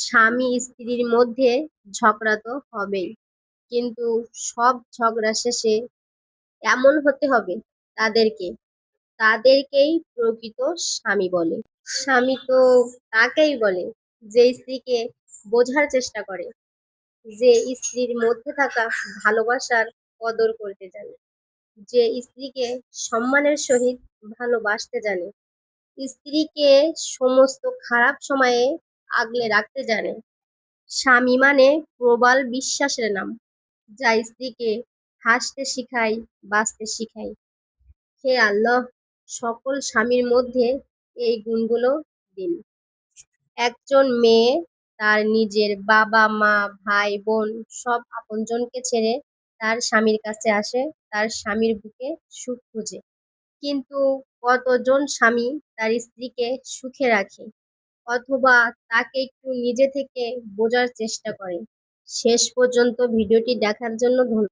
স্বামী স্ত্রীর মধ্যে ঝগড়া তো হবেই, কিন্তু সব ঝগড়া শেষে এমন হতে হবে তাদেরকে তাদেরকেই প্রকৃত স্বামী বলে। স্বামী তো তাকেই বলে যে স্ত্রীকে বোঝার চেষ্টা করে, যে স্ত্রীর মধ্যে থাকা ভালোবাসার কদর করতে জানে, যে স্ত্রীকে সম্মানের সহিত ভালোবাসতে জানে, স্ত্রীকে সমস্ত খারাপ সময়ে আগলে রাখতে জানে। স্বামী মানে প্রবল বিশ্বাসের নাম, যা স্ত্রীকে হাসতে শিখায়, বাঁচতে শিখায়। হে আল্লাহ, সকল স্বামীর মধ্যে এই গুণগুলো দিন। একজন মেয়ে তার নিজের বাবা মা ভাই বোন সব আপনজনকে ছেড়ে তার স্বামীর কাছে আসে, তার স্বামীর বুকে সুখ খুঁজে। কিন্তু কতজন স্বামী তার স্ত্রীকে সুখে রাখে, অথবা তাকে একটু নিজে থেকে বোঝার চেষ্টা করে? শেষ পর্যন্ত ভিডিওটি দেখার জন্য ধন্যবাদ।